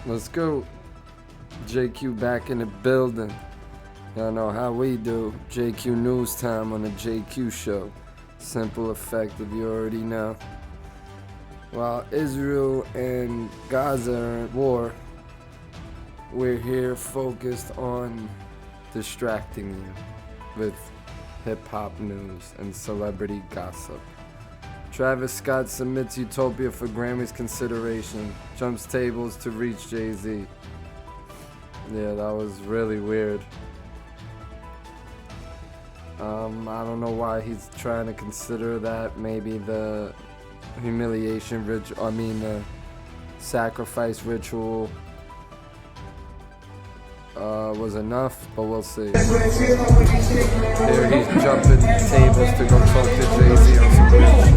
Let's go. JQ back in the building. Y'all know how we do. JQ News Time on the JQ Show. Simple, effective, you already know. While Israel and Gaza are at war, we're here focused on distracting you with hip-hop news and celebrity gossip. Travis Scott submits Utopia for Grammy's consideration. Jumps tables to reach Jay-Z. Yeah, that was really weird. I don't know why he's trying to consider that. Maybe the humiliation ritual, the sacrifice ritual was enough, but we'll see. Here he's jumping tables to go talk to Jay-Z on some real shit.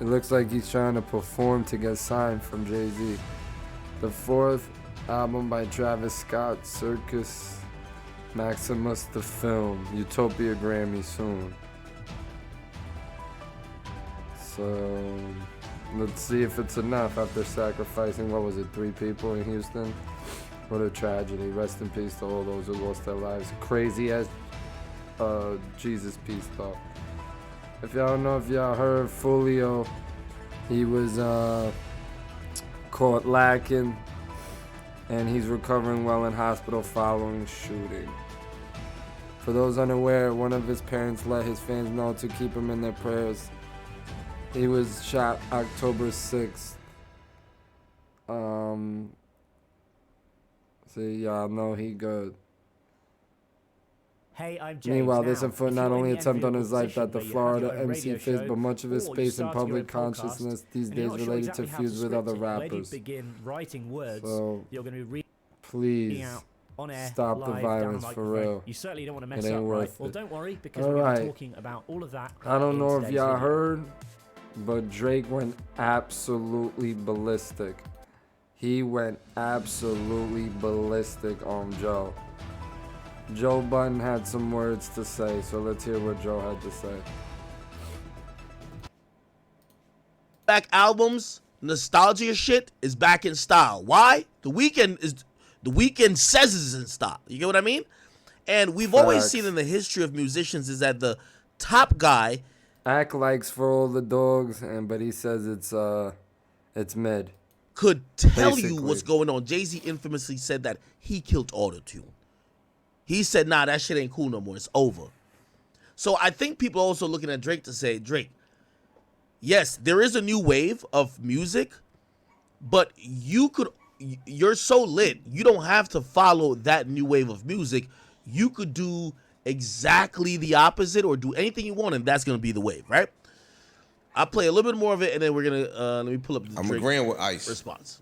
It looks like he's trying to perform to get signed from Jay-Z. The fourth album by Travis Scott, Circus Maximus the Film, Utopia Grammy soon. So let's see if it's enough after sacrificing, what was it, 3 people in Houston? What a tragedy. Rest in peace to all those who lost their lives. Crazy as Jesus peace though. If y'all don't know, if y'all heard Fulio, he was caught lacking and he's recovering well in hospital following shooting. For those unaware, one of his parents let his fans know to keep him in their prayers. He was shot October 6th. See, y'all know he good. Hey, I'm James. Meanwhile, now, this afoot not only attempt on his life that the Florida MC faced, show, but much of his space in public consciousness these days related to feuds with other rappers. Begin writing words so, you're going to be please on air, stop live, the violence for real. You certainly don't want to mess it ain't up, worth right? it. Well, don't worry, because we're going to be talking about all of that. I don't know if y'all heard, but Drake went absolutely ballistic. He went absolutely ballistic on Joe. Joe Budden had some words to say, so let's hear what Joe had to say. Back albums, nostalgia shit is back in style. Why? The Weeknd says it's in style. You get what I mean? And we've always seen in the history of musicians is that the top guy act likes For All the Dogs, but he says it's mid. Could tell you what's going on. Jay-Z infamously said that he killed autotune. He said, nah, that shit ain't cool no more. It's over. So I think people are also looking at Drake to say, Drake, yes, there is a new wave of music, but you're so lit, you don't have to follow that new wave of music. You could do exactly the opposite or do anything you want, and that's going to be the wave, right? I'll play a little bit more of it, and then we're going to, let me pull up the I'm agreeing with Ice. Response.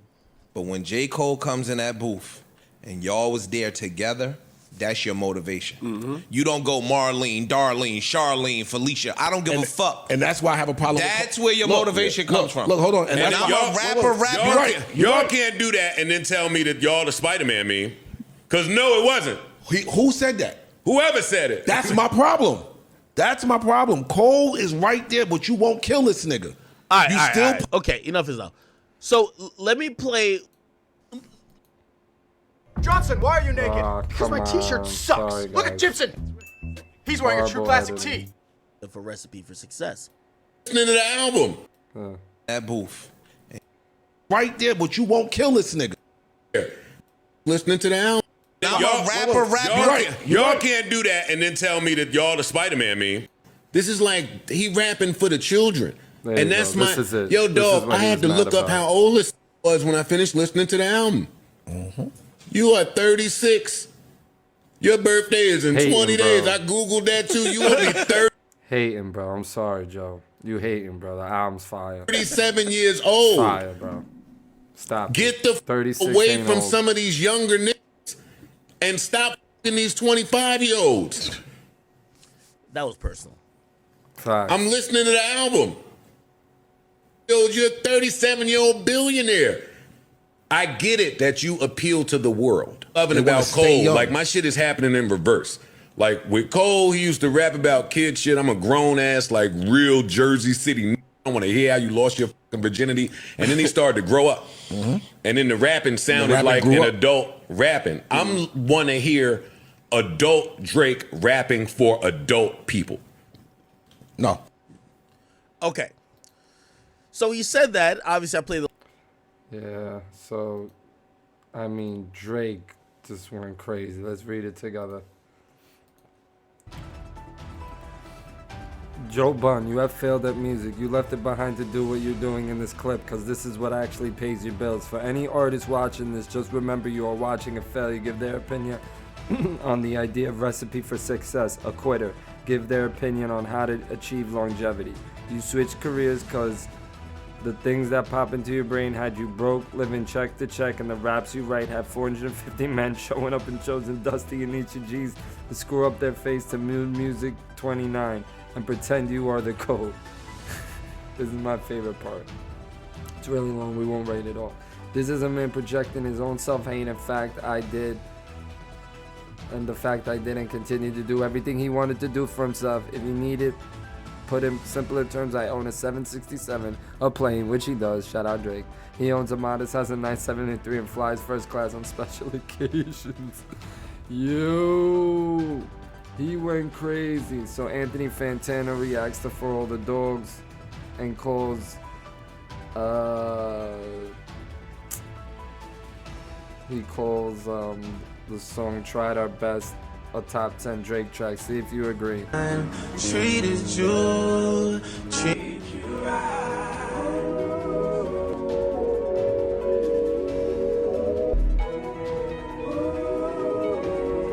But when J. Cole comes in that booth, and y'all was there together, that's your motivation. Mm-hmm. You don't go Marlene, Darlene, Charlene, Felicia. I don't give a fuck. And that's why I have a problem. That's where your motivation comes from. Look, hold on. And I'm a rapper. Y'all can't do that and then tell me that y'all the Spider-Man meme. Because no, it wasn't. Who said that? Whoever said it. That's my problem. That's my problem. Cole is right there, but you won't kill this nigga. All right. Okay, enough is enough. So let me play. Johnson, why are you naked? Because my t-shirt sucks. Sorry, look at Gibson. He's wearing a true classic tee. For recipe for success. Listening to the album. That booth. Right there, but you won't kill this nigga. Listening to the album. I'm a rapper. Y'all can't do that and then tell me that y'all the Spider-Man meme. This is like he rapping for the children. And that's my yo dog. I had to look up how old this was when I finished listening to the album. Mm-hmm. You are 36. Your birthday is in 20 days. I Googled that too. You will be 30. Hating, bro. I'm sorry, Joe. You hating, bro. The album's fire. 37 years old. Fire, bro. Stop. Get the away from some of these younger niggas and stop f***ing these 25-year-olds. That was personal. Fire. I'm listening to the album. Yo, you're a 37-year-old billionaire. I get it that you appeal to the world. Loving They wanna about stay Cole, young. like my shit is happening in reverse. Like with Cole, he used to rap about kid shit. I'm a grown ass, like real Jersey City. I want to hear how you lost your fucking virginity. And then he started to grow up. And then the rapping sounded rapping like grew an up. adult rapping. I'm want to hear adult Drake rapping for adult people. No. Okay. So he said that. Obviously, I played the. Yeah, so, I mean, Drake just went crazy. Let's read it together. Joe Budden, you have failed at music. You left it behind to do what you're doing in this clip because this is what actually pays your bills. For any artist watching this, just remember you are watching a failure. Give their opinion on the idea of recipe for success. A quitter. Give their opinion on how to achieve longevity. You switched careers because the things that pop into your brain had you broke, living check to check, and the raps you write have 450 men showing up in shows in Dusty and Nietzsche G's to screw up their face to Music 29 and pretend you are the code. This is my favorite part. It's really long, we won't rate it all. This is a man projecting his own self-hate. In fact, I did. And the fact I didn't continue to do everything he wanted to do for himself. If you need it, put in simpler terms, I own a 767, a plane, which he does. Shout out Drake. He owns a modest house in 973 and flies first class on special occasions. Yo, he went crazy. So Anthony Fantana reacts to For All the Dogs and calls, he calls the song Tried Our Best a top 10 Drake track. See if you agree. Treated you,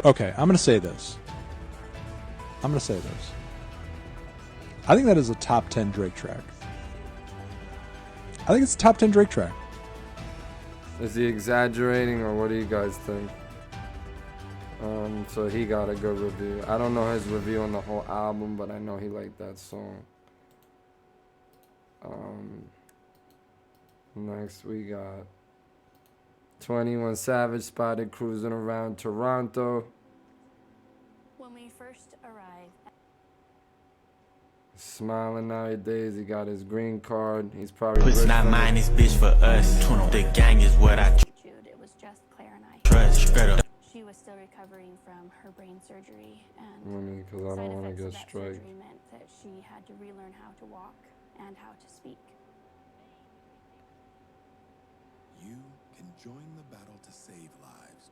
Okay, I'm gonna say this. I think that is a top 10 Drake track. I think it's a top 10 Drake track. Is he exaggerating or what do you guys think? So he got a good review. I don't know his review on the whole album, but I know he liked that song. Next we got 21 Savage spotted cruising around Toronto. When we first arrived, Smiling nowadays, he got his green card. He's probably It's rich not from mine, his- it's bitch for us. The gang is what I Jude, it was just Claire and I. trust. Straight up. She was still recovering from her brain surgery, I and mean, because I side don't want effects to of get that straight. surgery meant that she had to relearn how to walk and how to speak. You can join the battle to save lives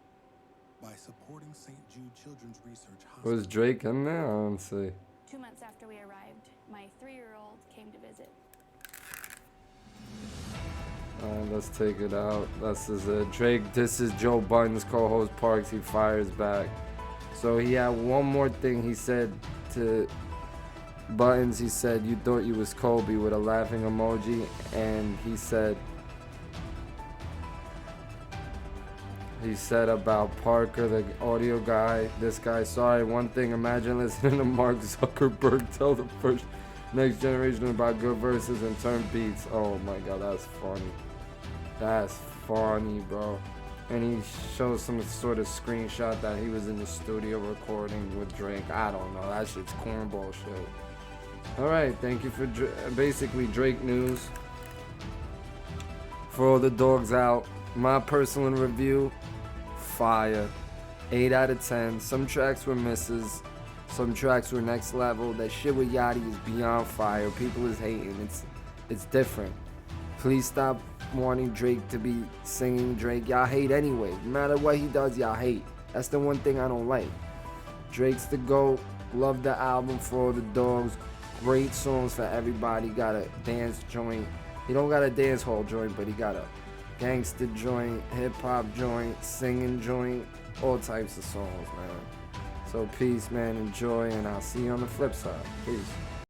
by supporting St. Jude Children's Research Hospital. Was Drake in there? I don't see. 2 months after we arrived, my 3-year-old came to visit. Let's take it out. This is Drake. This is Joe Budden's co-host Parks. He fires back. So he had one more thing he said to Buttons. He said, "You thought you was Kobe," with a laughing emoji, and he said about Parker, the audio guy. This guy, sorry. One thing. Imagine listening to Mark Zuckerberg tell the first next generation about good verses and turn beats. Oh my God, that's funny. That's funny, bro. And he shows some sort of screenshot that he was in the studio recording with Drake. I don't know. That shit's cornball shit. All right, thank you for basically Drake news. For All the Dogs out. My personal review, fire. 8 out of 10. Some tracks were misses. Some tracks were next level. That shit with Yachty is beyond fire. People is hating. It's different. Please stop wanting Drake to be singing Drake. Y'all hate anyway. No matter what he does, y'all hate. That's the one thing I don't like. Drake's the GOAT. Love the album For All the Dogs. Great songs for everybody. Got a dance joint. He don't got a dance hall joint, but he got a gangster joint, hip hop joint, singing joint, all types of songs, man. So peace, man. Enjoy, and I'll see you on the flip side. Peace.